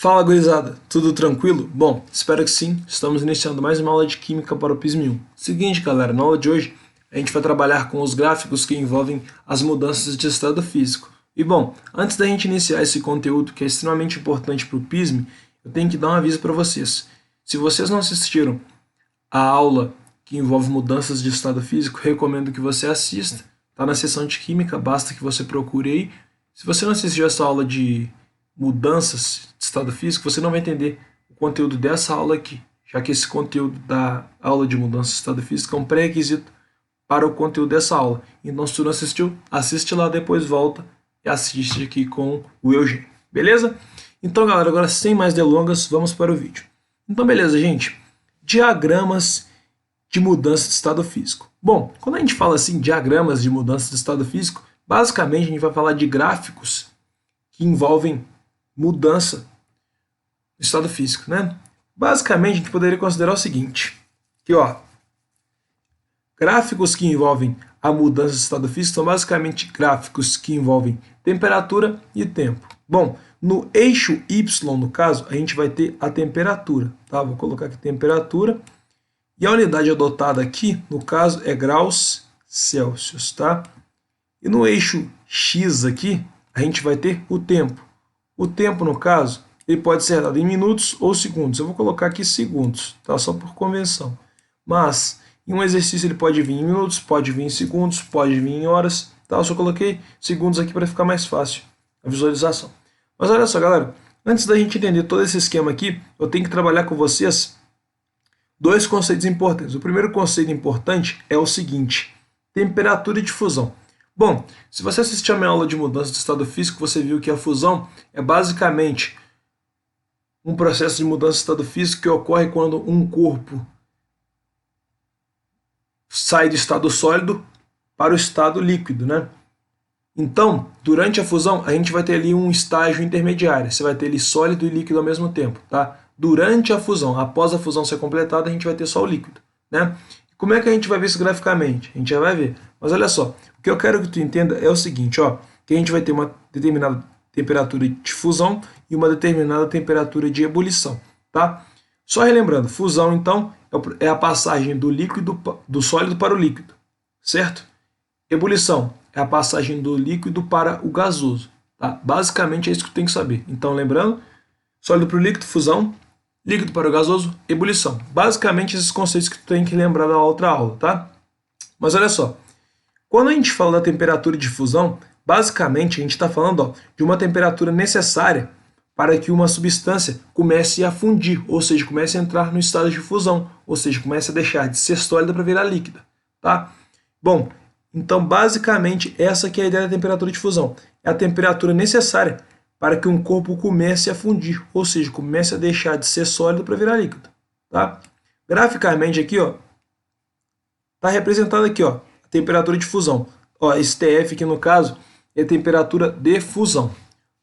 Fala, gurizada, tudo tranquilo? Bom, espero que sim. Estamos iniciando mais uma aula de Química para o PISM 1. Seguinte, galera, na aula de hoje a gente vai trabalhar com os gráficos que envolvem as mudanças de estado físico. E bom, antes da gente iniciar esse conteúdo que é extremamente importante para o PISM, eu tenho que dar um aviso para vocês. Se vocês não assistiram a aula que envolve mudanças de estado físico, recomendo que você assista. Está na seção de Química, basta que você procure aí. Se você não assistiu essa aula de mudanças de estado físico, você não vai entender o conteúdo dessa aula aqui, já que esse conteúdo da aula de mudanças de estado físico é um pré-requisito para o conteúdo dessa aula. Então, se tu não assistiu, assiste lá, depois volta e assiste aqui com o Eugênio, beleza? Então, galera, agora sem mais delongas, vamos para o vídeo. Então, beleza, gente. Diagramas de mudança de estado físico. Bom, quando a gente fala assim, diagramas de mudança de estado físico, basicamente a gente vai falar de gráficos que envolvem mudança do estado físico, né? Basicamente, a gente poderia considerar o seguinte, que ó, gráficos que envolvem a mudança de estado físico são basicamente gráficos que envolvem temperatura e tempo. Bom, no eixo Y, no caso, a gente vai ter a temperatura, tá? Vou colocar aqui temperatura, e a unidade adotada aqui, no caso, é graus Celsius, tá? E no eixo X aqui, a gente vai ter o tempo. O tempo, no caso, ele pode ser dado em minutos ou segundos. Eu vou colocar aqui segundos, tá? Só por convenção. Mas, em um exercício ele pode vir em minutos, pode vir em segundos, pode vir em horas, tá? Eu só coloquei segundos aqui para ficar mais fácil a visualização. Mas olha só, galera, antes da gente entender todo esse esquema aqui, eu tenho que trabalhar com vocês dois conceitos importantes. O primeiro conceito importante é o seguinte: temperatura e difusão. Bom, se você assistiu a minha aula de mudança de estado físico, você viu que a fusão é basicamente um processo de mudança de estado físico que ocorre quando um corpo sai do estado sólido para o estado líquido, né? Então, durante a fusão, a gente vai ter ali um estágio intermediário. Você vai ter ali sólido e líquido ao mesmo tempo, tá? Durante a fusão, após a fusão ser completada, a gente vai ter só o líquido, né? Como é que a gente vai ver isso graficamente? A gente já vai ver. Mas olha só, o que eu quero que tu entenda é o seguinte, ó, que a gente vai ter uma determinada temperatura de fusão e uma determinada temperatura de ebulição, tá? Só relembrando, fusão, então, é a passagem do líquido, do sólido para o líquido, certo? Ebulição é a passagem do líquido para o gasoso, tá? Basicamente é isso que tu tem que saber. Então, lembrando, sólido para o líquido, fusão, líquido para o gasoso, ebulição. Basicamente esses conceitos que tu tem que lembrar da outra aula, tá? Mas olha só, quando a gente fala da temperatura de fusão, basicamente a gente está falando, ó, de uma temperatura necessária para que uma substância comece a fundir, ou seja, comece a entrar no estado de fusão, ou seja, comece a deixar de ser sólida para virar líquida, tá? Bom, então basicamente essa que é a ideia da temperatura de fusão. É a temperatura necessária para que um corpo comece a fundir, ou seja, comece a deixar de ser sólido para virar líquido, tá? Graficamente aqui, ó, tá representado aqui, ó, a temperatura de fusão. Ó, esse TF aqui no caso é a temperatura de fusão,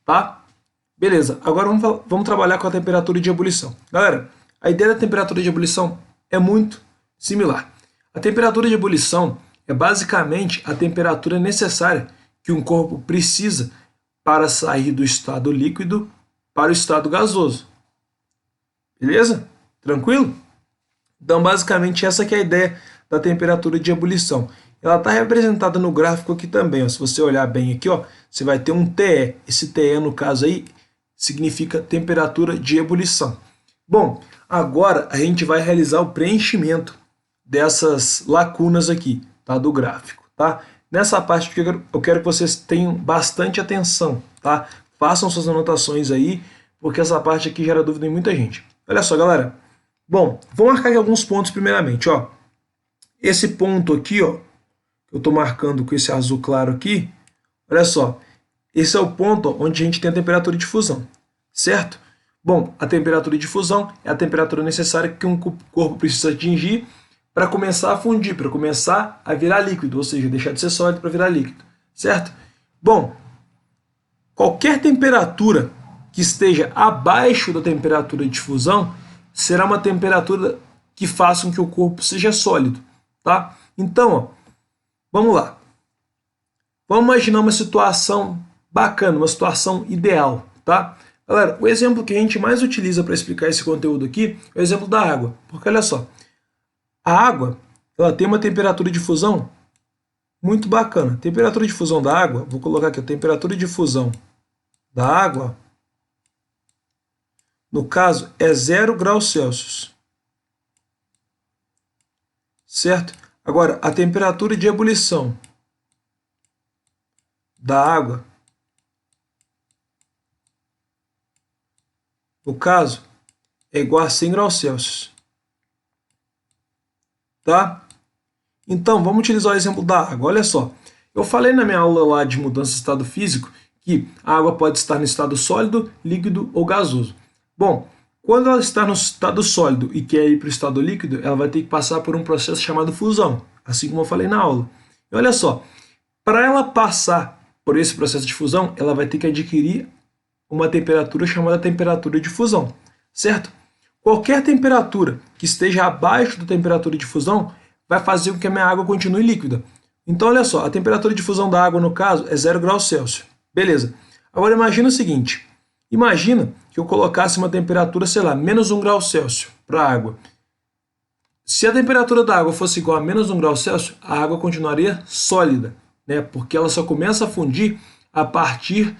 tá? Beleza, agora vamos trabalhar com a temperatura de ebulição. Galera, a ideia da temperatura de ebulição é muito similar. A temperatura de ebulição é basicamente a temperatura necessária que um corpo precisa para sair do estado líquido para o estado gasoso. Beleza? Tranquilo? Então, basicamente, essa que é a ideia da temperatura de ebulição. Ela está representada no gráfico aqui também. Ó. Se você olhar bem aqui, ó, você vai ter um TE. Esse TE, no caso aí, significa temperatura de ebulição. Bom, agora a gente vai realizar o preenchimento dessas lacunas aqui, tá, do gráfico, tá? Nessa parte eu quero que vocês tenham bastante atenção, tá? Façam suas anotações aí, porque essa parte aqui gera dúvida em muita gente. Olha só, galera. Bom, vou marcar aqui alguns pontos primeiramente, ó. Esse ponto aqui, ó, que eu estou marcando com esse azul claro aqui, olha só. Esse é o ponto onde a gente tem a temperatura de fusão, certo? Bom, a temperatura de fusão é a temperatura necessária que um corpo precisa atingir para começar a fundir, para começar a virar líquido, ou seja, deixar de ser sólido para virar líquido, certo? Bom, qualquer temperatura que esteja abaixo da temperatura de fusão será uma temperatura que faça com que o corpo seja sólido, tá? Então, ó, vamos lá. Vamos imaginar uma situação bacana, uma situação ideal, tá? Galera, o exemplo que a gente mais utiliza para explicar esse conteúdo aqui é o exemplo da água. Porque olha só, a água ela tem uma temperatura de fusão muito bacana. Temperatura de fusão da água, vou colocar aqui a temperatura de fusão da água, no caso, é 0 graus Celsius. Certo? Agora, a temperatura de ebulição da água, no caso, é igual a 100 graus Celsius. Tá? Então, vamos utilizar o exemplo da água. Olha só, eu falei na minha aula lá de mudança de estado físico que a água pode estar no estado sólido, líquido ou gasoso. Bom, quando ela está no estado sólido e quer ir para o estado líquido, ela vai ter que passar por um processo chamado fusão, assim como eu falei na aula. E olha só, para ela passar por esse processo de fusão, ela vai ter que adquirir uma temperatura chamada temperatura de fusão, certo? Qualquer temperatura que esteja abaixo da temperatura de fusão vai fazer com que a minha água continue líquida. Então, olha só, a temperatura de fusão da água, no caso, é 0 graus Celsius. Beleza. Agora, imagina o seguinte. Imagina que eu colocasse uma temperatura, sei lá, menos 1 grau Celsius para a água. Se a temperatura da água fosse igual a menos 1 grau Celsius, a água continuaria sólida, né? Porque ela só começa a fundir a partir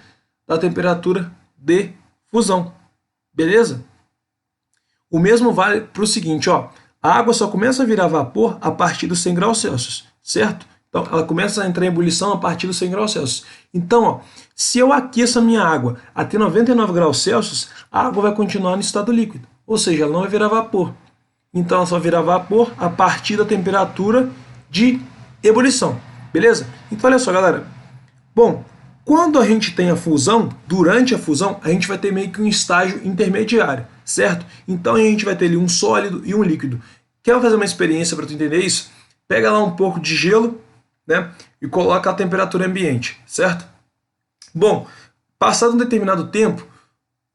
da temperatura de fusão. Beleza? O mesmo vale para o seguinte, ó. A água só começa a virar vapor a partir dos 100 graus Celsius, certo? Então, ela começa a entrar em ebulição a partir dos 100 graus Celsius. Então, ó, se eu aqueço a minha água até 99 graus Celsius, a água vai continuar no estado líquido, ou seja, ela não vai virar vapor. Então, ela só vai virar vapor a partir da temperatura de ebulição, beleza? Então, olha só, galera. Bom, quando a gente tem a fusão, durante a fusão, a gente vai ter meio que um estágio intermediário, certo? Então, a gente vai ter ali um sólido e um líquido. Quer fazer uma experiência para tu entender isso? Pega lá um pouco de gelo, né, e coloca a temperatura ambiente, certo? Bom, passado um determinado tempo,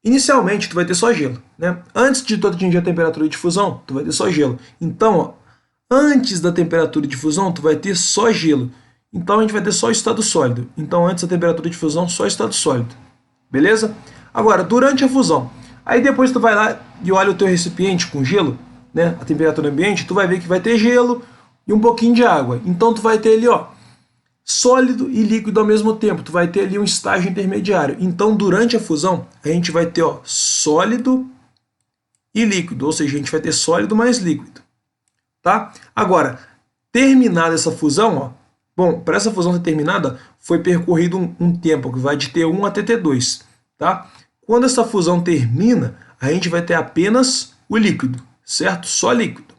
inicialmente tu vai ter só gelo, né? Antes de tu atingir a temperatura de fusão, tu vai ter só gelo. Então, ó, antes da temperatura de fusão, tu vai ter só gelo. Então, a gente vai ter só estado sólido. Então, antes da temperatura de fusão, só estado sólido. Beleza? Agora, durante a fusão, aí depois tu vai lá e olha o teu recipiente com gelo, né, a temperatura ambiente, tu vai ver que vai ter gelo e um pouquinho de água. Então, tu vai ter ali, ó, sólido e líquido ao mesmo tempo. Tu vai ter ali um estágio intermediário. Então, durante a fusão, a gente vai ter, ó, sólido e líquido. Ou seja, a gente vai ter sólido mais líquido. Tá? Agora, terminada essa fusão, ó, bom, para essa fusão ser terminada, foi percorrido um tempo que vai de T1 até T2. Tá? Quando essa fusão termina, a gente vai ter apenas o líquido, certo? Só líquido.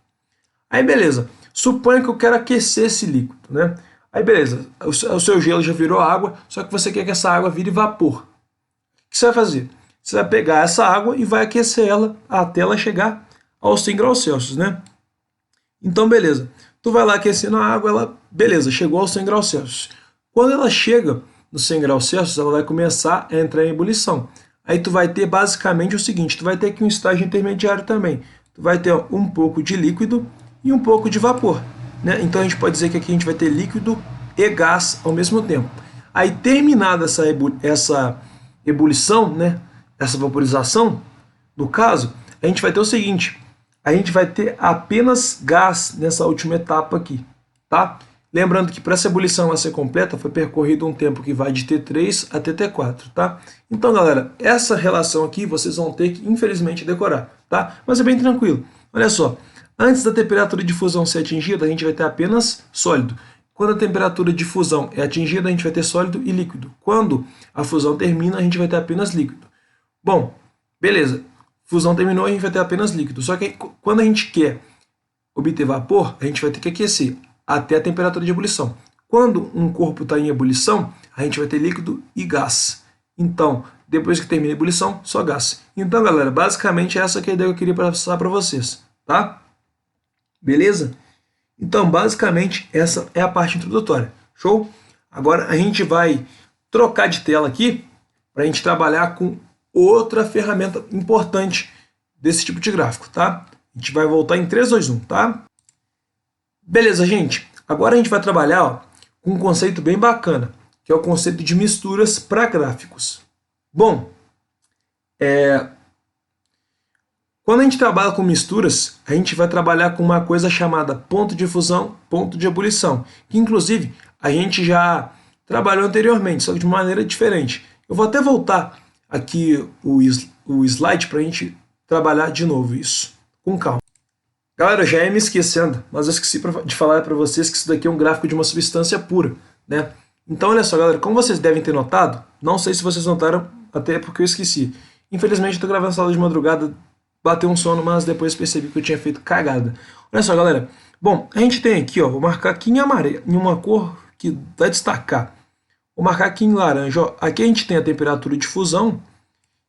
Aí, beleza. Suponha que eu quero aquecer esse líquido, né? Aí, beleza. O seu gelo já virou água, só que você quer que essa água vire vapor. O que você vai fazer? Você vai pegar essa água e vai aquecer ela até ela chegar aos 100 graus Celsius, né? Então, beleza. Tu vai lá aquecendo a água, ela, beleza, chegou aos 100 graus Celsius. Quando ela chega nos 100 graus Celsius, ela vai começar a entrar em ebulição. Aí tu vai ter basicamente o seguinte, tu vai ter aqui um estágio intermediário também. Tu vai ter, ó, um pouco de líquido e um pouco de vapor, né? Então a gente pode dizer que aqui a gente vai ter líquido e gás ao mesmo tempo. Aí terminada essa ebulição, né, essa vaporização, no caso, a gente vai ter o seguinte, a gente vai ter apenas gás nessa última etapa aqui, tá? Lembrando que para essa ebulição ela ser completa, foi percorrido um tempo que vai de T3 até T4, tá? Então, galera, essa relação aqui vocês vão ter que, infelizmente, decorar, tá? Mas é bem tranquilo. Olha só, antes da temperatura de fusão ser atingida, a gente vai ter apenas sólido. Quando a temperatura de fusão é atingida, a gente vai ter sólido e líquido. Quando a fusão termina, a gente vai ter apenas líquido. Bom, beleza. Fusão terminou, a gente vai ter apenas líquido. Só que quando a gente quer obter vapor, a gente vai ter que aquecer até a temperatura de ebulição. Quando um corpo está em ebulição, a gente vai ter líquido e gás. Então, depois que termina a ebulição, só gás. Então, galera, basicamente essa que é a ideia que eu queria passar para vocês, tá? Beleza? Então, basicamente, essa é a parte introdutória. Show? Agora a gente vai trocar de tela aqui para a gente trabalhar com outra ferramenta importante desse tipo de gráfico, tá? A gente vai voltar em 3, 2, 1, tá? Beleza, gente? Agora a gente vai trabalhar, ó, com um conceito bem bacana, que é o conceito de misturas para gráficos. Bom, Quando a gente trabalha com misturas, a gente vai trabalhar com uma coisa chamada ponto de fusão, ponto de ebulição, que inclusive a gente já trabalhou anteriormente, só que de uma maneira diferente. Eu vou até voltar aqui o slide para a gente trabalhar de novo isso, com calma. Galera, eu já ia me esquecendo, mas eu esqueci de falar para vocês que isso daqui é um gráfico de uma substância pura, né? Então, olha só, galera, como vocês devem ter notado, não sei se vocês notaram, até porque eu esqueci. Infelizmente, eu tô gravando essa aula de madrugada, bateu um sono, mas depois percebi que eu tinha feito cagada. Olha só, galera. Bom, a gente tem aqui, ó, vou marcar aqui em amarelo, em uma cor que vai destacar. Vou marcar aqui em laranja, ó. Aqui a gente tem a temperatura de fusão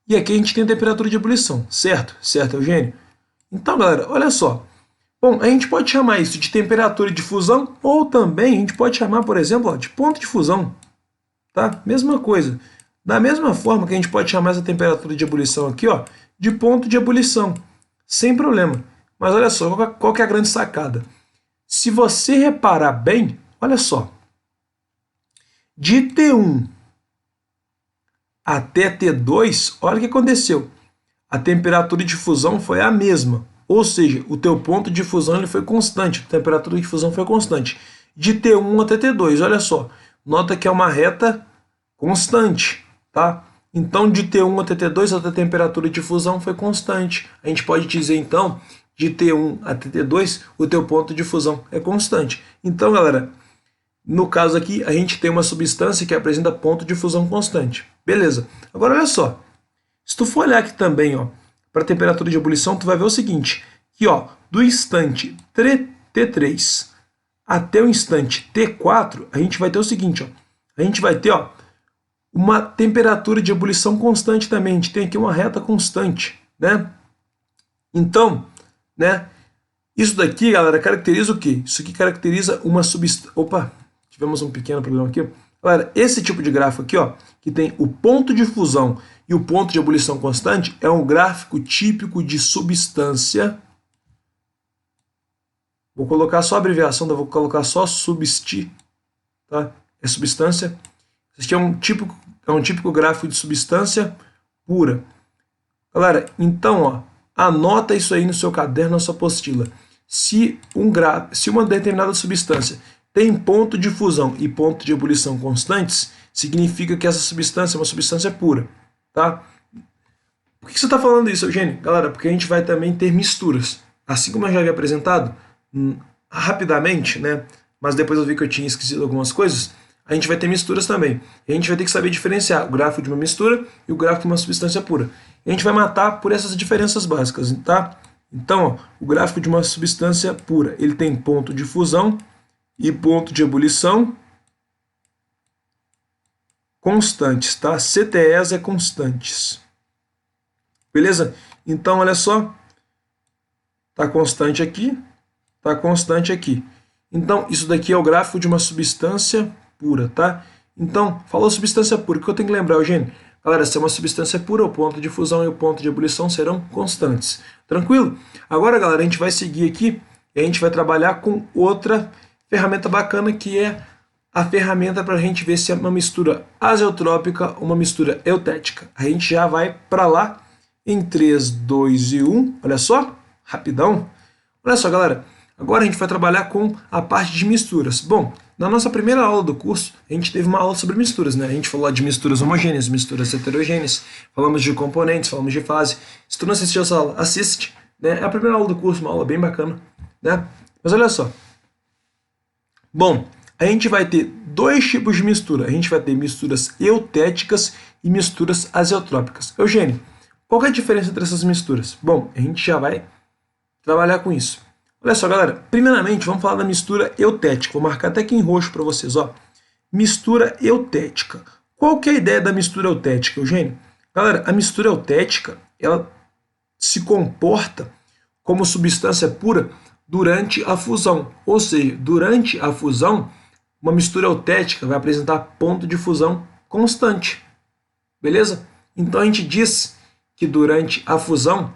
e aqui a gente tem a temperatura de ebulição, certo? Certo, Eugênio? Então, galera, olha só. Bom, a gente pode chamar isso de temperatura de fusão ou também a gente pode chamar, por exemplo, ó, de ponto de fusão, tá? Mesma coisa. Da mesma forma que a gente pode chamar essa temperatura de ebulição aqui, ó, de ponto de ebulição, sem problema. Mas olha só, qual que é a grande sacada? Se você reparar bem, olha só, de T1 até T2, olha o que aconteceu. A temperatura de fusão foi a mesma, ou seja, o teu ponto de fusão ele foi constante, a temperatura de fusão foi constante. De T1 até T2, olha só, nota que é uma reta constante, tá? Então, de T1 até T2, a temperatura de fusão foi constante. A gente pode dizer, então, de T1 até T2, o teu ponto de fusão é constante. Então, galera, no caso aqui, a gente tem uma substância que apresenta ponto de fusão constante. Beleza. Agora, olha só. Se tu for olhar aqui também, ó, para a temperatura de ebulição, tu vai ver o seguinte, que ó, do instante T3 até o instante T4, a gente vai ter o seguinte, ó, a gente vai ter, ó, uma temperatura de ebulição constante também, a gente tem aqui uma reta constante, né? Então, né, isso daqui, galera, caracteriza o quê? Isso aqui caracteriza uma substância... Opa, tivemos um pequeno problema aqui. Galera, esse tipo de gráfico aqui, ó, que tem o ponto de fusão e o ponto de ebulição constante, é um gráfico típico de substância. Vou colocar só a abreviação, vou colocar só substi, tá? É substância. Esse aqui é um típico gráfico de substância pura. Galera, então, ó, anota isso aí no seu caderno, na sua apostila. Se uma determinada substância tem ponto de fusão e ponto de ebulição constantes, significa que essa substância é uma substância pura, tá? Por que você está falando isso, Eugênio? Galera, porque a gente vai também ter misturas. Assim como eu já havia apresentado, rapidamente, né? Mas depois eu vi que eu tinha esquecido algumas coisas, a gente vai ter misturas também. E a gente vai ter que saber diferenciar o gráfico de uma mistura e o gráfico de uma substância pura. E a gente vai matar por essas diferenças básicas, tá? Então, ó, o gráfico de uma substância pura, ele tem ponto de fusão e ponto de ebulição constantes, tá? CTEs é constantes. Beleza? Então, olha só. Tá constante aqui, tá constante aqui. Então, isso daqui é o gráfico de uma substância pura, tá? Então, falou substância pura, o que eu tenho que lembrar, Eugênio? Galera, se é uma substância pura, o ponto de fusão e o ponto de ebulição serão constantes. Tranquilo? Agora, galera, a gente vai seguir aqui e a gente vai trabalhar com outra ferramenta bacana, que é a ferramenta para a gente ver se é uma mistura azeotrópica ou uma mistura eutética. A gente já vai para lá em 3, 2 e 1. Olha só, rapidão. Olha só, galera. Agora a gente vai trabalhar com a parte de misturas. Bom, na nossa primeira aula do curso, a gente teve uma aula sobre misturas, né? A gente falou de misturas homogêneas, misturas heterogêneas, falamos de componentes, falamos de fase. Se tu não assistiu essa aula, assiste, né? É a primeira aula do curso, uma aula bem bacana, né? Mas olha só. Bom, a gente vai ter dois tipos de mistura. A gente vai ter misturas eutéticas e misturas azeotrópicas. Eugênio, qual é a diferença entre essas misturas? Bom, a gente já vai trabalhar com isso. Olha só, galera. Primeiramente, vamos falar da mistura eutética. Vou marcar até aqui em roxo para vocês, ó. Mistura eutética. Qual que é a ideia da mistura eutética, Eugênio? Galera, a mistura eutética, ela se comporta como substância pura durante a fusão. Ou seja, durante a fusão, uma mistura eutética vai apresentar ponto de fusão constante. Beleza? Então a gente diz que durante a fusão,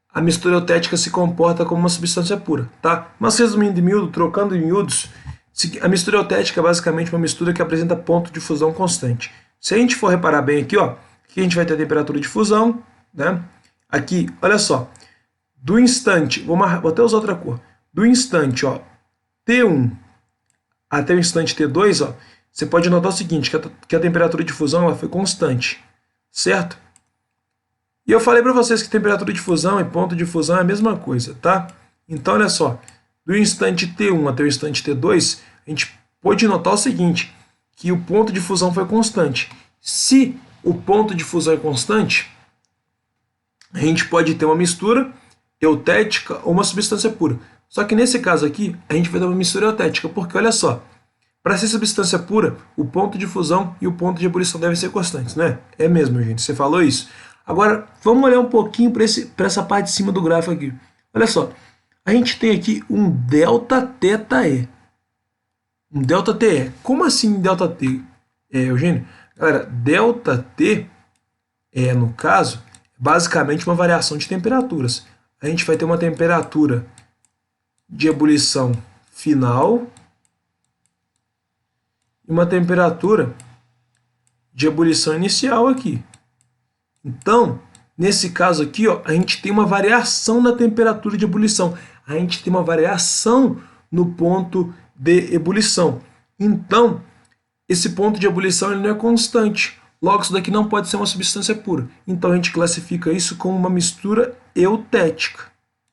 a mistura eutética se comporta como uma substância pura, tá? Mas resumindo em miúdo, trocando em miúdos, a mistura eutética é basicamente uma mistura que apresenta ponto de fusão constante. Se a gente for reparar bem aqui, ó, aqui a gente vai ter a temperatura de fusão, né? Aqui, olha só, do instante, vou até usar outra cor, do instante, ó, T1 até o instante T2, ó, você pode notar o seguinte, que a temperatura de fusão ela foi constante, certo? E eu falei para vocês que temperatura de fusão e ponto de fusão é a mesma coisa, tá? Então, olha só, do instante T1 até o instante T2, a gente pode notar o seguinte, que o ponto de fusão foi constante. Se o ponto de fusão é constante, a gente pode ter uma mistura eutética ou uma substância pura. Só que nesse caso aqui, a gente vai ter uma mistura eutética, porque olha só, para ser substância pura, o ponto de fusão e o ponto de ebulição devem ser constantes, né? É mesmo, gente, você falou isso. Agora, vamos olhar um pouquinho para essa parte de cima do gráfico aqui. Olha só, a gente tem aqui um ΔTe. Um ΔTe. Como assim ΔT, Eugênio? Galera, ΔT no caso, basicamente uma variação de temperaturas. A gente vai ter uma temperatura de ebulição final e uma temperatura de ebulição inicial aqui. Então, nesse caso aqui, ó, a gente tem uma variação na temperatura de ebulição. A gente tem uma variação no ponto de ebulição. Então, esse ponto de ebulição ele não é constante. Logo, isso daqui não pode ser uma substância pura. Então, a gente classifica isso como uma mistura eutética.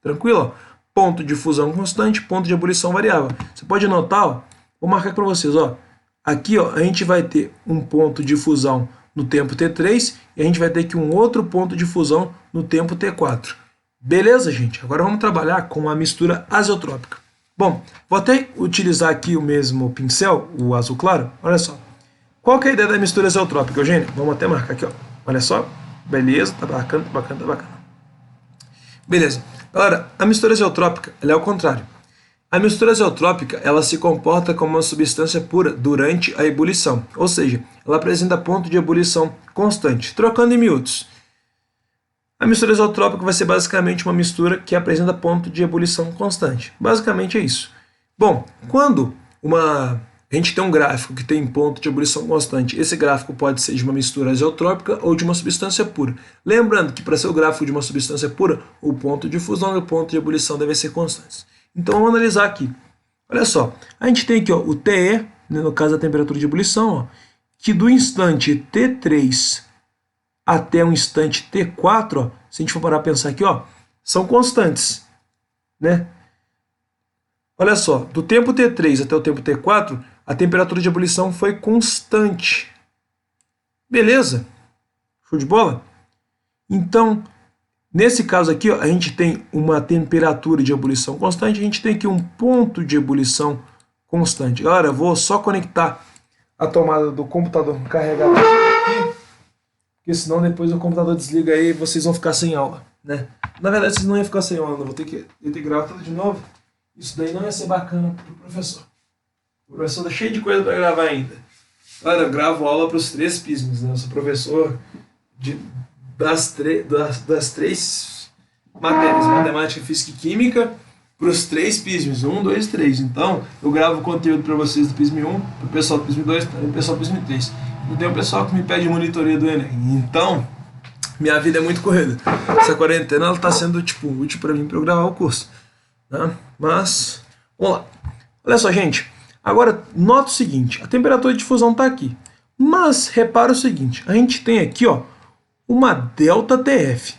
Tranquilo? Ó? Ponto de fusão constante, ponto de ebulição variável. Você pode notar, ó, vou marcar para vocês, ó. Aqui, ó, a gente vai ter um ponto de fusão no tempo T3 e a gente vai ter aqui um outro ponto de fusão no tempo T4. Beleza, gente? Agora vamos trabalhar com a mistura azeotrópica. Bom, vou até utilizar aqui o mesmo pincel, o azul claro. Olha só. Qual que é a ideia da mistura azeotrópica, Eugênio? Vamos até marcar aqui, ó. Olha só. Beleza, tá bacana, tá bacana, tá bacana. Beleza. Galera, a mistura azeotrópica ela é o contrário. A mistura azeotrópica ela se comporta como uma substância pura durante a ebulição, ou seja, ela apresenta ponto de ebulição constante. Trocando em miúdos, a mistura azeotrópica vai ser basicamente uma mistura que apresenta ponto de ebulição constante. Basicamente é isso. Bom, quando a gente tem um gráfico que tem ponto de ebulição constante, esse gráfico pode ser de uma mistura azeotrópica ou de uma substância pura. Lembrando que para ser o gráfico de uma substância pura, o ponto de fusão e o ponto de ebulição devem ser constantes. Então vamos analisar aqui. Olha só, a gente tem aqui ó, o TE, né, no caso da temperatura de ebulição, ó, que do instante T3 até o instante T4, ó, se a gente for parar a pensar aqui, ó, são constantes, né? Olha só, do tempo T3 até o tempo T4, a temperatura de ebulição foi constante. Beleza? Show de bola? Então, nesse caso aqui, ó, a gente tem uma temperatura de ebulição constante, a gente tem aqui um ponto de ebulição constante. Galera, eu vou só conectar a tomada do computador carregador aqui, porque senão depois o computador desliga aí e vocês vão ficar sem aula, né? Na verdade, vocês não iam ficar sem aula, eu vou ter que gravar tudo de novo. Isso daí não ia ser bacana para o professor. O professor tá cheio de coisa para gravar ainda. Galera, eu gravo aula para os 3 pismos, né? Eu sou professor das três matérias, matemática, física e química, para os 3 pismos, 1, 2, 3. Então, eu gravo conteúdo para vocês do PISM 1, para o pessoal do PISM 2 e o pessoal do PISM 3. E tem o pessoal que me pede monitoria do Enem. Então, minha vida é muito corrida. Essa quarentena está sendo tipo, útil para mim para eu gravar o curso. Né? Mas, vamos lá. Olha só, gente. Agora, nota o seguinte. A temperatura de fusão está aqui. Mas, repara o seguinte. A gente tem aqui, ó, uma ΔTF.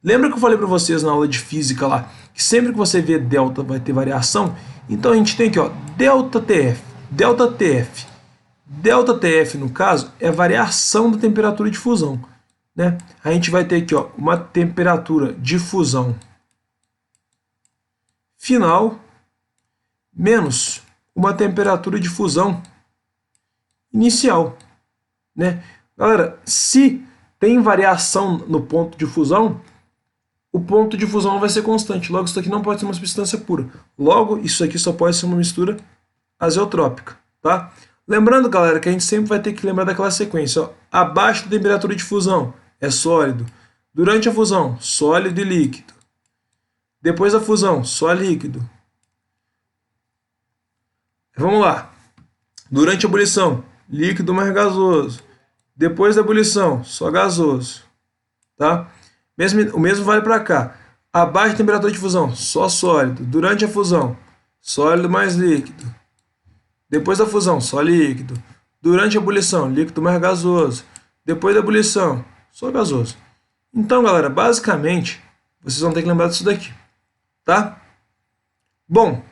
Lembra que eu falei para vocês na aula de física lá, que sempre que você vê delta vai ter variação? Então, a gente tem aqui, ó, ΔTF. ΔTF. ΔTF, no caso, é a variação da temperatura de fusão. Né? A gente vai ter aqui ó, uma temperatura de fusão final menos uma temperatura de fusão inicial. Né? Galera, se tem variação no ponto de fusão, o ponto de fusão vai ser constante. Logo, isso aqui não pode ser uma substância pura. Logo, isso aqui só pode ser uma mistura azeotrópica. Tá? Lembrando, galera, que a gente sempre vai ter que lembrar daquela sequência. Ó, abaixo da temperatura de fusão é sólido. Durante a fusão, sólido e líquido. Depois da fusão, só líquido. Vamos lá. Durante a ebulição, líquido mais gasoso. Depois da ebulição, só gasoso. Tá? O mesmo vale para cá. Abaixo da temperatura de fusão, só sólido. Durante a fusão, sólido mais líquido. Depois da fusão, só líquido. Durante a ebulição, líquido mais gasoso. Depois da ebulição, só gasoso. Então, galera, basicamente, vocês vão ter que lembrar disso daqui, tá? Bom, o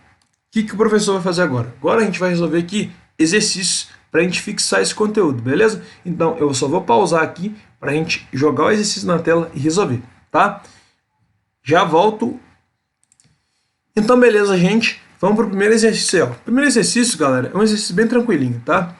que o professor vai fazer agora? Agora a gente vai resolver aqui exercícios para a gente fixar esse conteúdo, beleza? Então, eu só vou pausar aqui para a gente jogar o exercício na tela e resolver, tá? Já volto. Então, beleza, gente. Vamos para o primeiro exercício. O primeiro exercício, galera, é um exercício bem tranquilinho, tá?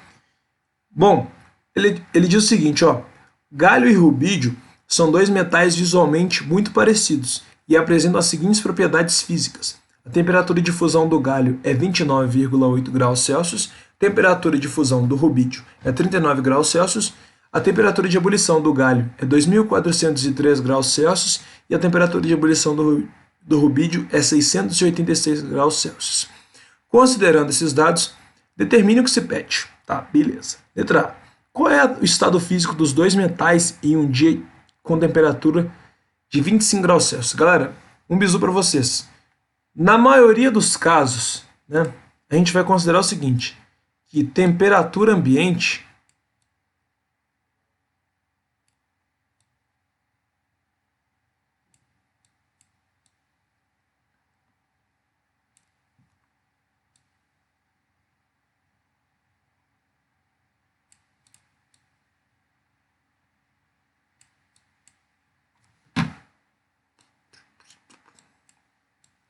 Bom, ele diz o seguinte, ó. Galho e rubídio são dois metais visualmente muito parecidos e apresentam as seguintes propriedades físicas. A temperatura de fusão do galho é 29,8 graus Celsius, a temperatura de fusão do rubídio é 39 graus Celsius, a temperatura de ebulição do galho é 2.403 graus Celsius e a temperatura de ebulição do rubídio é 686 graus Celsius. Considerando esses dados, determine o que se pede. Tá, beleza. Letra A. Qual é o estado físico dos dois metais em um dia com temperatura de 25 graus Celsius? Galera, um bisu para vocês. Na maioria dos casos, né, a gente vai considerar o seguinte, que temperatura ambiente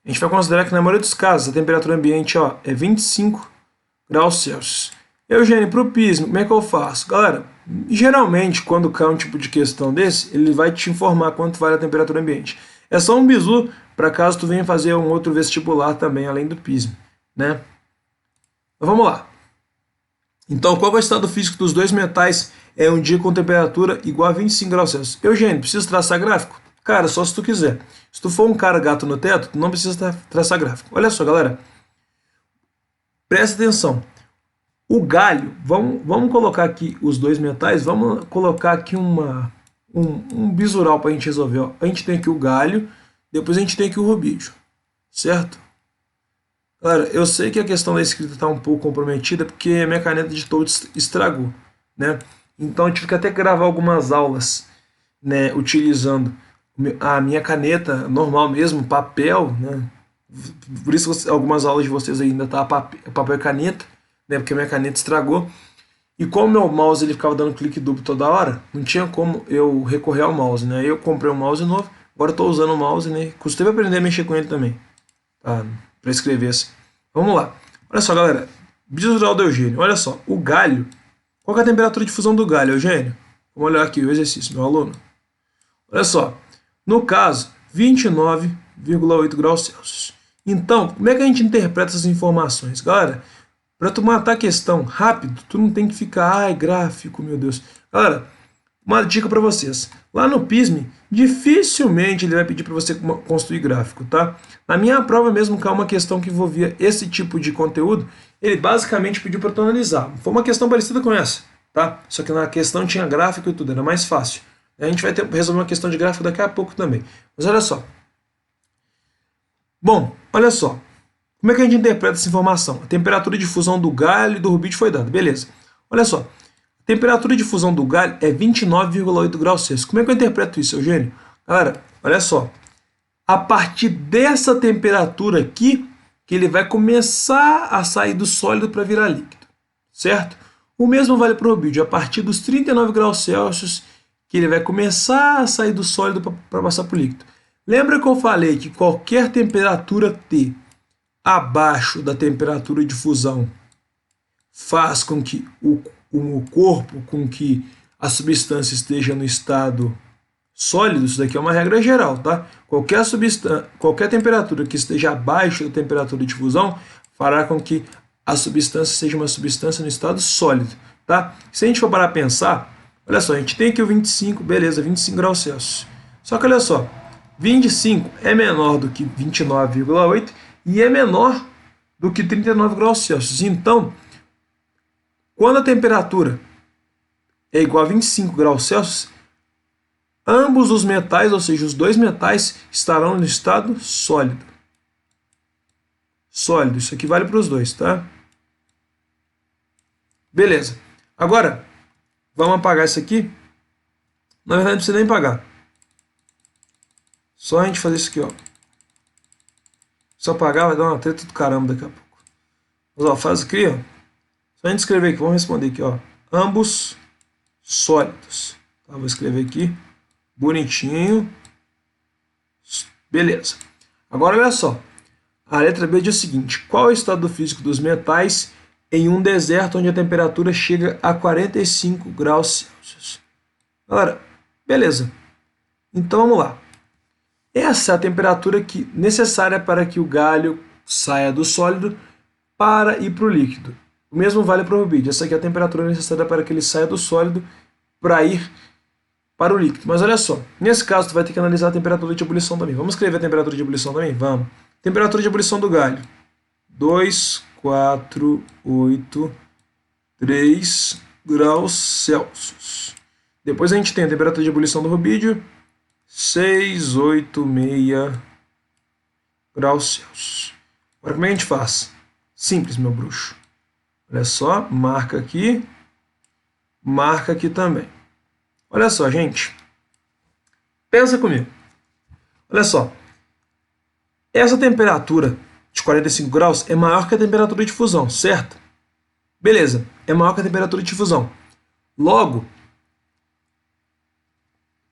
a gente vai considerar que na maioria dos casos a temperatura ambiente, ó, é 25 graus Celsius. Eugênio, para o pismo, como é que eu faço? Galera, geralmente quando cai um tipo de questão desse, ele vai te informar quanto vale a temperatura ambiente. É só um bizu para caso tu venha fazer um outro vestibular também, além do pismo, né? Então, vamos lá. Então, qual é o estado físico dos dois metais em um dia com temperatura igual a 25 graus Celsius? Eugênio, precisa traçar gráfico? Cara, só se tu quiser. Se tu for um cara gato no teto, tu não precisa traçar gráfico. Olha só, galera. Presta atenção. O galho, vamos colocar aqui os dois metais, vamos colocar aqui um bisural para a gente resolver. Ó. A gente tem aqui o galho, depois a gente tem aqui o rubídio, certo? Galera, eu sei que a questão da escrita está um pouco comprometida porque a minha caneta de todo estragou, né? Então eu tive que até gravar algumas aulas, né, utilizando a minha caneta normal mesmo, papel, né? Por isso algumas aulas de vocês ainda tá papel e caneta, né? Porque a minha caneta estragou. E como meu mouse ele ficava dando clique duplo toda hora, não tinha como eu recorrer ao mouse, né? Eu comprei um mouse novo, agora estou usando o mouse, né? Custei aprender a mexer com ele também, tá? Para escrever assim. Vamos lá. Olha só, galera. Bisural do Eugênio. Olha só, o galho. Qual que é a temperatura de fusão do galho, Eugênio? Vamos olhar aqui o exercício, meu aluno. Olha só. No caso, 29,8 graus Celsius. Então, como é que a gente interpreta essas informações? Galera, para tu matar a questão rápido, tu não tem que ficar, ai, gráfico, meu Deus. Galera, uma dica para vocês. Lá no PISME, dificilmente ele vai pedir para você construir gráfico, tá? Na minha prova mesmo, que é uma questão que envolvia esse tipo de conteúdo, ele basicamente pediu para tu analisar. Foi uma questão parecida com essa, tá? Só que na questão tinha gráfico e tudo, era mais fácil. A gente vai resolver uma questão de gráfico daqui a pouco também. Mas olha só. Bom, olha só. Como é que a gente interpreta essa informação? A temperatura de fusão do galho e do rubídio foi dada. Beleza. Olha só. A temperatura de fusão do galho é 29,8 graus Celsius. Como é que eu interpreto isso, Eugênio? Galera, olha só. A partir dessa temperatura aqui, que ele vai começar a sair do sólido para virar líquido. Certo? O mesmo vale para o rubídio. A partir dos 39 graus Celsius, que ele vai começar a sair do sólido para passar para o líquido. Lembra que eu falei que qualquer temperatura T abaixo da temperatura de fusão faz com que o corpo, com que a substância esteja no estado sólido? Isso daqui é uma regra geral, tá? Qualquer temperatura que esteja abaixo da temperatura de fusão fará com que a substância seja uma substância no estado sólido, tá? Se a gente for parar a pensar, olha só, a gente tem aqui o 25, beleza, 25 graus Celsius. Só que olha só, 25 é menor do que 29,8 e é menor do que 39 graus Celsius. Então, quando a temperatura é igual a 25 graus Celsius, ambos os metais, ou seja, os dois metais, estarão no estado sólido. Sólido, isso aqui vale para os dois, tá? Beleza. Agora, vamos apagar isso aqui. Na verdade, não precisa nem apagar. Só a gente fazer isso aqui, ó. Se eu apagar, vai dar uma treta do caramba daqui a pouco. Mas, ó, faz aqui, ó. Só a gente escrever aqui, vamos responder aqui, ó. Ambos sólidos. Tá, vou escrever aqui, bonitinho. Beleza. Agora, olha só. A letra B diz o seguinte: qual é o estado físico dos metais em um deserto onde a temperatura chega a 45 graus Celsius? Galera, beleza. Então, vamos lá. Essa é a temperatura necessária para que o galho saia do sólido para ir para o líquido. O mesmo vale para o rubídio. Essa aqui é a temperatura necessária para que ele saia do sólido para ir para o líquido. Mas olha só, nesse caso, tu vai ter que analisar a temperatura de ebulição também. Vamos escrever a temperatura de ebulição também? Vamos. Temperatura de ebulição do galho: 248,3 graus Celsius. Depois a gente tem a temperatura de ebulição do rubídio: 686 graus Celsius. Agora, como é que a gente faz? Simples, meu bruxo. Olha só, marca aqui também. Olha só, gente. Pensa comigo. Olha só. Essa temperatura de 45 graus é maior que a temperatura de fusão, certo? Beleza, é maior que a temperatura de fusão. Logo,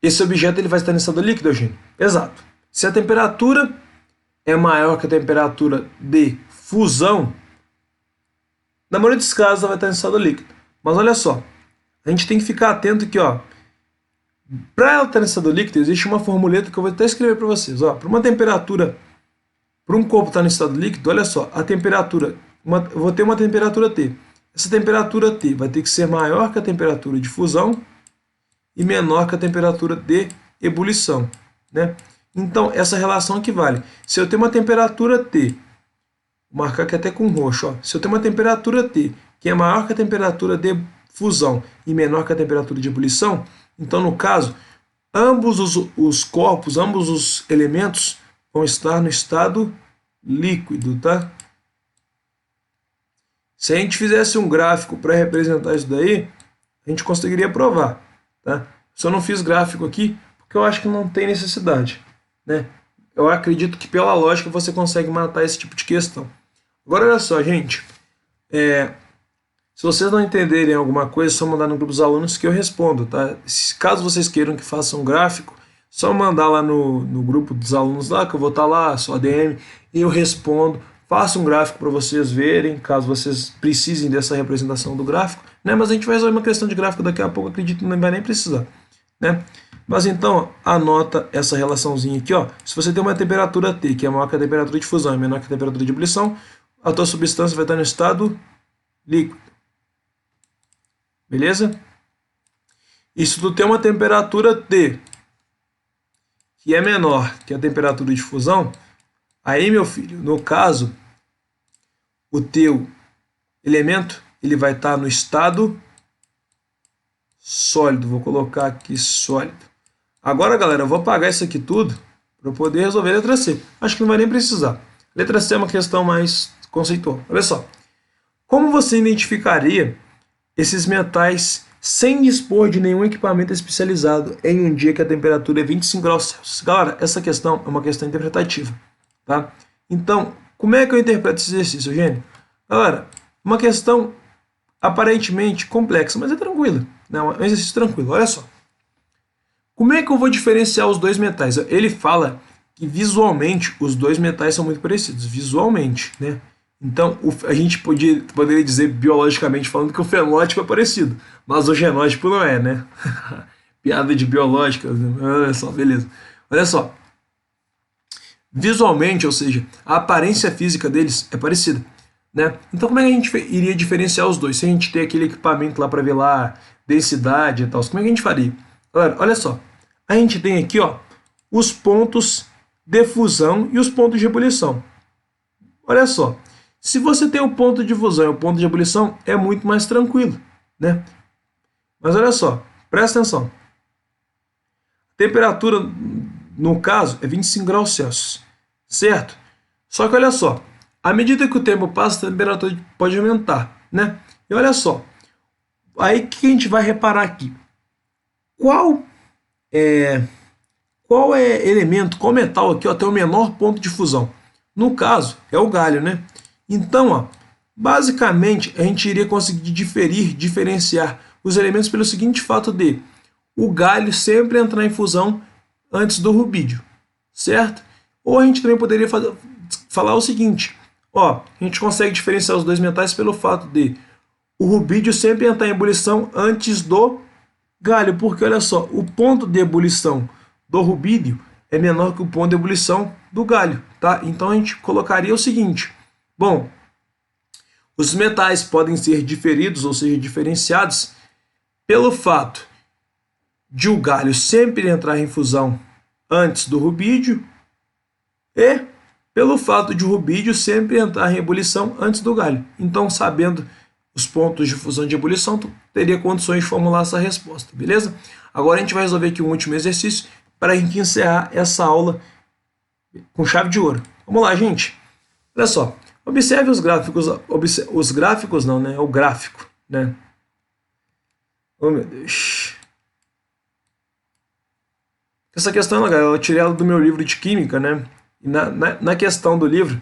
esse objeto ele vai estar em estado líquido, Eugênio? Exato. Se a temperatura é maior que a temperatura de fusão, na maioria dos casos ela vai estar em estado líquido. Mas olha só, a gente tem que ficar atento aqui, ó. Para ela estar em estado líquido, existe uma formuleta que eu vou até escrever para vocês. Para uma temperatura, para um corpo estar no estado líquido, olha só, a temperatura, eu vou ter uma temperatura T. Essa temperatura T vai ter que ser maior que a temperatura de fusão e menor que a temperatura de ebulição, né? Então, essa relação aqui vale. Se eu tenho uma temperatura T, vou marcar aqui até com roxo, ó. Se eu tenho uma temperatura T que é maior que a temperatura de fusão e menor que a temperatura de ebulição, então, no caso, ambos os corpos, ambos os elementos vão estar no estado líquido, tá? Se a gente fizesse um gráfico para representar isso daí, a gente conseguiria provar, tá? Só não fiz gráfico aqui porque eu acho que não tem necessidade, né? Eu acredito que pela lógica você consegue matar esse tipo de questão. Agora, olha só, gente. Se vocês não entenderem alguma coisa, é só mandar no grupo dos alunos que eu respondo, tá? Caso vocês queiram que faça um gráfico, só mandar lá no grupo dos alunos lá, que eu vou estar lá, só DM, e eu respondo. Faço um gráfico para vocês verem, caso vocês precisem dessa representação do gráfico, né? Mas a gente vai resolver uma questão de gráfico daqui a pouco, acredito que não vai nem precisar, né? Mas então, anota essa relaçãozinha aqui, ó. Se você tem uma temperatura T, que é maior que a temperatura de fusão e menor que a temperatura de ebulição, a tua substância vai estar no estado líquido. Beleza? E se tu tem uma temperatura T que é menor que a temperatura de fusão, aí, meu filho, no caso, o teu elemento ele vai estar no estado sólido. Vou colocar aqui sólido. Agora, galera, eu vou apagar isso aqui tudo para eu poder resolver a letra C. Acho que não vai nem precisar. Letra C é uma questão mais conceitual. Olha só. Como você identificaria esses metais sem dispor de nenhum equipamento especializado em um dia que a temperatura é 25 graus Celsius? Galera, essa questão é uma questão interpretativa, tá? Então, como é que eu interpreto esse exercício, Eugênio? Galera, uma questão aparentemente complexa, mas é tranquila, né? Um exercício tranquilo. Olha só. Como é que eu vou diferenciar os dois metais? Ele fala que visualmente os dois metais são muito parecidos, visualmente, né? Então, a gente poderia dizer, biologicamente falando, que o fenótipo é parecido, mas o genótipo não é, né? Piada de biológica, olha só, beleza. Olha só. Visualmente, ou seja, a aparência física deles é parecida, né? Então, como é que a gente iria diferenciar os dois? Se a gente tem aquele equipamento lá para ver lá densidade e tal, como é que a gente faria? Galera, olha só. A gente tem aqui, ó, os pontos de fusão e os pontos de ebulição. Olha só. Se você tem o ponto de fusão e o ponto de ebulição, é muito mais tranquilo, né? Mas olha só, presta atenção. Temperatura, no caso, é 25 graus Celsius, certo? Só que olha só, à medida que o tempo passa, a temperatura pode aumentar, né? E olha só, aí o que a gente vai reparar aqui? Qual elemento, qual metal aqui ó, tem o menor ponto de fusão? No caso, é o galho, né? Então, ó, basicamente, a gente iria conseguir diferenciar os elementos pelo seguinte fato de o galho sempre entrar em fusão antes do rubídio, certo? Ou a gente também poderia falar o seguinte, ó, a gente consegue diferenciar os dois metais pelo fato de o rubídio sempre entrar em ebulição antes do galho, porque olha só, o ponto de ebulição do rubídio é menor que o ponto de ebulição do galho, tá? Então a gente colocaria o seguinte, bom, os metais podem ser diferidos, ou seja, diferenciados, pelo fato de o galho sempre entrar em fusão antes do rubídio e pelo fato de o rubídio sempre entrar em ebulição antes do galho. Então, sabendo os pontos de fusão de ebulição, tu teria condições de formular essa resposta, beleza? Agora a gente vai resolver aqui um último exercício para a gente encerrar essa aula com chave de ouro. Vamos lá, gente. Olha só. Observe os gráficos. Os gráficos não, né? É o gráfico, né? Oh, meu Deus. Essa questão, galera, eu tirei ela do meu livro de química, né? E na questão do livro,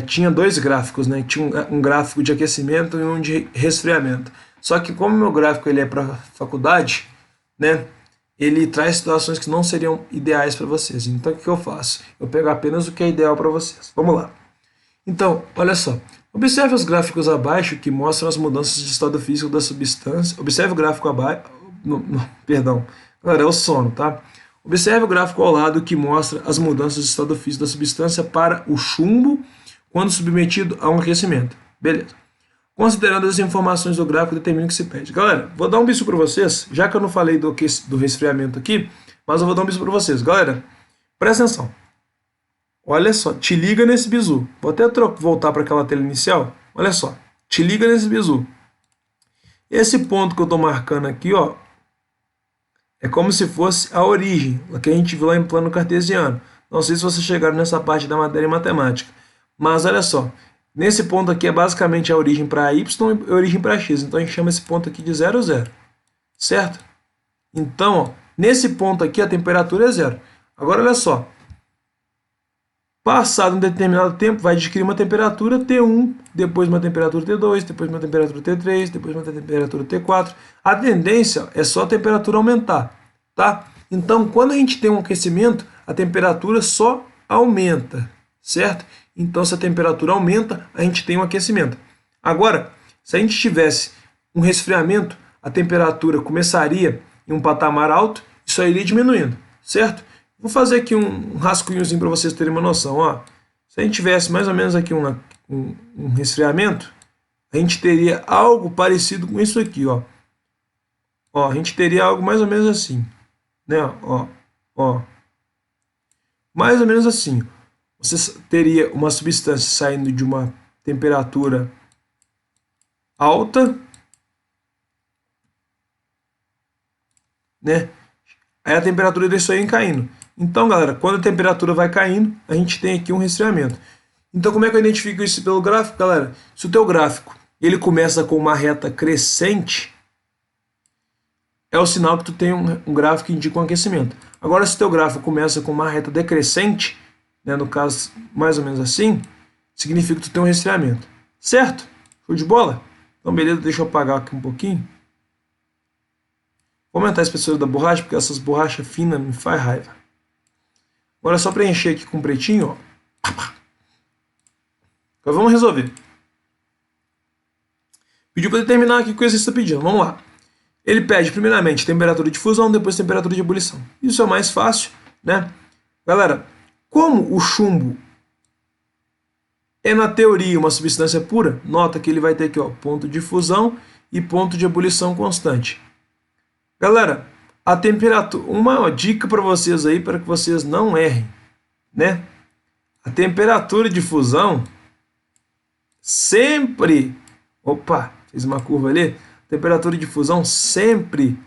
tinha dois gráficos, né? Tinha um gráfico de aquecimento e um de resfriamento. Só que como o meu gráfico ele é para faculdade, né? Ele traz situações que não seriam ideais para vocês. Então, o que eu faço? Eu pego apenas o que é ideal para vocês. Vamos lá. Então, olha só. Observe os gráficos abaixo que mostram as mudanças de estado físico da substância. Observe o gráfico abaixo. Perdão. Galera, é o sono, tá? Observe o gráfico ao lado que mostra as mudanças de estado físico da substância para o chumbo quando submetido a um aquecimento. Beleza. Considerando as informações do gráfico, determina o que se pede. Galera, vou dar um bisu para vocês, já que eu não falei do resfriamento aqui, mas eu vou dar um bisu para vocês. Galera, presta atenção. Olha só, te liga nesse bisu. Vou até voltar para aquela tela inicial. Olha só, te liga nesse bisu. Esse ponto que eu estou marcando aqui, ó, é como se fosse a origem, o que a gente viu lá em plano cartesiano. Não sei se vocês chegaram nessa parte da matéria matemática, mas olha só, nesse ponto aqui é basicamente a origem para y e a origem para x, então a gente chama esse ponto aqui de 0, 0, certo? Então, ó, nesse ponto aqui a temperatura é 0. Agora, olha só, passado um determinado tempo, vai adquirir uma temperatura T1, depois uma temperatura T2, depois uma temperatura T3, depois uma temperatura T4. A tendência é só a temperatura aumentar, tá? Então, quando a gente tem um aquecimento, a temperatura só aumenta, certo? Então, se a temperatura aumenta, a gente tem um aquecimento. Agora, se a gente tivesse um resfriamento, a temperatura começaria em um patamar alto e só iria diminuindo, certo? Vou fazer aqui um rascunhozinho para vocês terem uma noção. Ó. Se a gente tivesse mais ou menos aqui um resfriamento, a gente teria algo parecido com isso aqui. Ó, a gente teria algo mais ou menos assim. Né? Ó. Mais ou menos assim. Você teria uma substância saindo de uma temperatura alta, né? Aí a temperatura disso aí caindo. Então, galera, quando a temperatura vai caindo, a gente tem aqui um resfriamento. Então, como é que eu identifico isso pelo gráfico, galera? Se o teu gráfico ele começa com uma reta crescente, é o sinal que tu tem um gráfico que indica um aquecimento. Agora, se o teu gráfico começa com uma reta decrescente, né, no caso, mais ou menos assim, significa que tu tem um resfriamento. Certo? Show de bola? Então, beleza, deixa eu apagar aqui um pouquinho. Vou aumentar a espessura da borracha, porque essas borrachas finas me faz raiva. Agora é só preencher aqui com pretinho, ó. Agora vamos resolver. Pediu para determinar aqui o que o exercício está pedindo. Vamos lá. Ele pede primeiramente temperatura de fusão, depois temperatura de ebulição. Isso é o mais fácil, né? Galera, como o chumbo é na teoria uma substância pura, nota que ele vai ter aqui, ó, ponto de fusão e ponto de ebulição constante. Galera, a temperatura, uma dica para vocês aí, para que vocês não errem, né? A temperatura de fusão sempre, opa, fiz uma curva ali, a temperatura de fusão sempre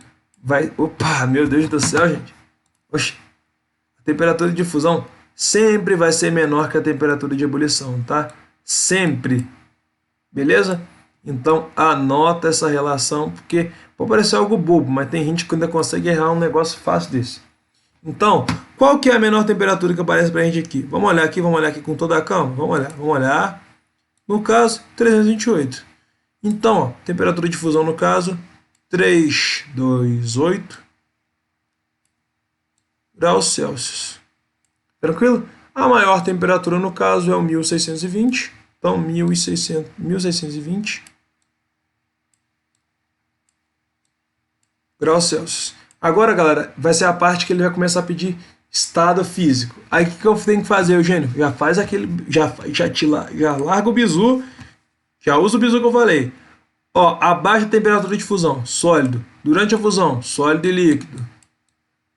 vai, opa, meu Deus do céu, gente, Oxe, a temperatura de fusão sempre vai ser menor que a temperatura de ebulição, tá? Sempre. Beleza? Então anota essa relação, porque pode parecer algo bobo, mas tem gente que ainda consegue errar um negócio fácil desse. Então, qual que é a menor temperatura que aparece pra gente aqui? Vamos olhar aqui com toda a calma. Vamos olhar. No caso, 328. Então, ó, temperatura de fusão no caso, 328 graus Celsius. Tranquilo? A maior temperatura no caso é o 1620. Então, 1620 graus Celsius. Agora, galera, vai ser a parte que ele vai começar a pedir estado físico. Aí, o que eu tenho que fazer, Eugênio? Já faz aquele... Já larga o bizu. Já usa o bizu que eu falei. Ó, abaixo da temperatura de fusão, sólido. Durante a fusão, sólido e líquido.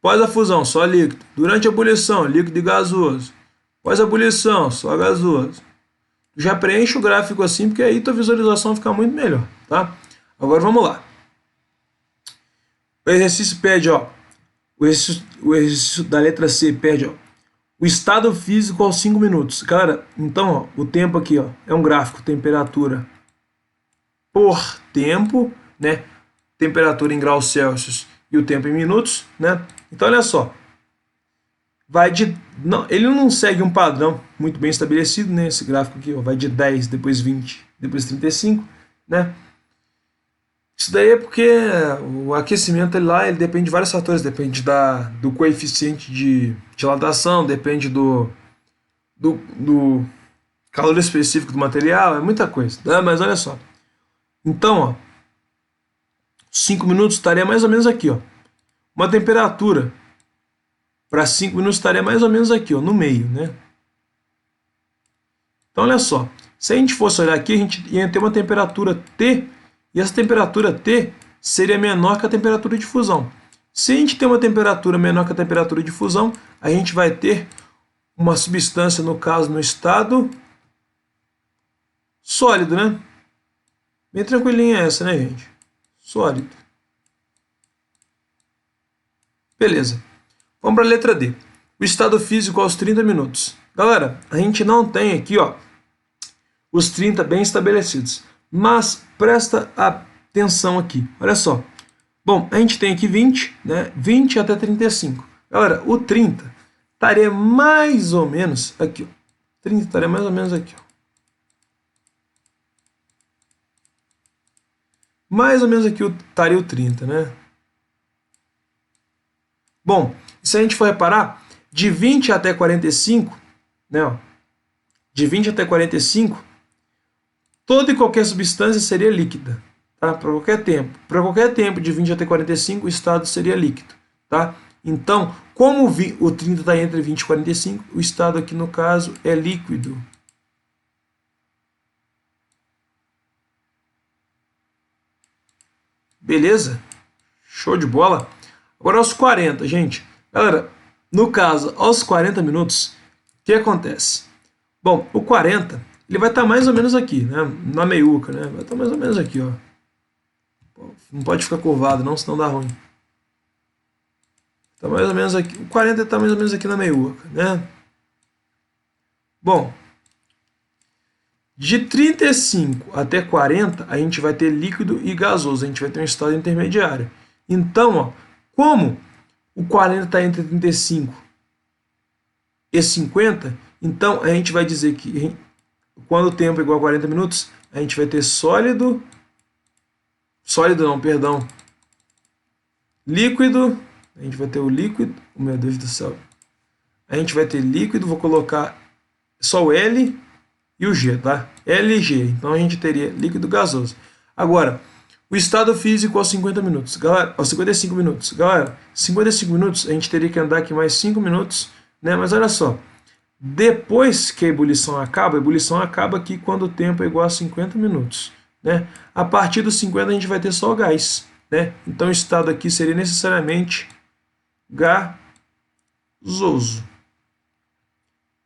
Pós a fusão, só líquido. Durante a ebulição, líquido e gasoso. Pós a ebulição, só gasoso. Já preenche o gráfico assim, porque aí tua visualização fica muito melhor, tá? Agora vamos lá. O exercício pede, ó, o exercício da letra C pede, ó, o estado físico aos 5 minutos. Galera, então, ó, o tempo aqui, ó, é um gráfico, temperatura por tempo, né? Temperatura em graus Celsius e o tempo em minutos, né? Então, olha só. Vai de... Não, ele não segue um padrão muito bem estabelecido, né? Esse gráfico aqui, ó, vai de 10, depois 20, depois 35, né? Isso daí é porque o aquecimento ele depende de vários fatores, depende do coeficiente de dilatação, depende do calor específico do material, é muita coisa, né? Mas olha só. Então, ó, 5 minutos estaria mais ou menos aqui, ó. Uma temperatura para 5 minutos estaria mais ou menos aqui, ó, no meio, né? Então, olha só. Se a gente fosse olhar aqui, a gente ia ter uma temperatura T, e essa temperatura T seria menor que a temperatura de fusão. Se a gente tem uma temperatura menor que a temperatura de fusão, a gente vai ter uma substância, no caso, no estado sólido, né? Bem tranquilinha essa, né, gente? Sólido. Beleza. Vamos para a letra D. O estado físico aos 30 minutos. Galera, a gente não tem aqui, ó, os 30 bem estabelecidos. Mas presta atenção aqui. Olha só. Bom, a gente tem aqui 20, né? 20 até 35. Galera, o 30 estaria mais ou menos aqui, ó. 30 estaria mais ou menos aqui, ó. Mais ou menos aqui estaria o 30, né? Bom, se a gente for reparar, de 20 até 45, né, ó, de 20 até 45, toda e qualquer substância seria líquida, tá? Para qualquer tempo. Para qualquer tempo de 20 até 45, o estado seria líquido, tá? Então, como o 30 está entre 20 e 45, o estado aqui no caso é líquido. Beleza? Show de bola? Agora aos 40, gente. Galera, no caso, aos 40 minutos, o que acontece? Bom, o 40, ele vai estar mais ou menos aqui, né? Na meiuca, né? Vai estar mais ou menos aqui, ó. Não pode ficar curvado, não, senão dá ruim. Tá mais ou menos aqui. O 40 está mais ou menos aqui na meiuca, né? Bom, de 35 até 40, a gente vai ter líquido e gasoso. A gente vai ter um estado intermediário. Então, ó, como o 40 está entre 35 e 50, então a gente vai dizer que quando o tempo é igual a 40 minutos, a gente vai ter líquido, a gente vai ter o líquido, meu Deus do céu, a gente vai ter líquido, vou colocar só o L e o G, tá? L e G, então a gente teria líquido gasoso. Agora, o estado físico aos 50 minutos, galera, aos 55 minutos. Galera, 55 minutos, a gente teria que andar aqui mais 5 minutos, né? Mas olha só, depois que a ebulição acaba aqui quando o tempo é igual a 50 minutos, né? A partir dos 50 a gente vai ter só o gás, né? Então o estado aqui seria necessariamente gasoso.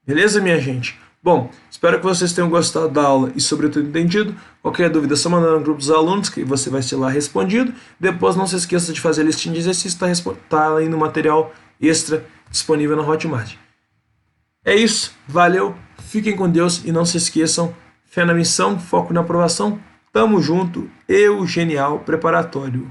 Beleza, minha gente? Bom, espero que vocês tenham gostado da aula e sobretudo entendido. Qualquer dúvida é só mandar no grupo dos alunos que você vai ser lá respondido. Depois não se esqueça de fazer a listinha de exercícios, tá aí no material extra disponível na Hotmart. É isso, valeu, fiquem com Deus e não se esqueçam, fé na missão, foco na aprovação, tamo junto, Eugenial Preparatório.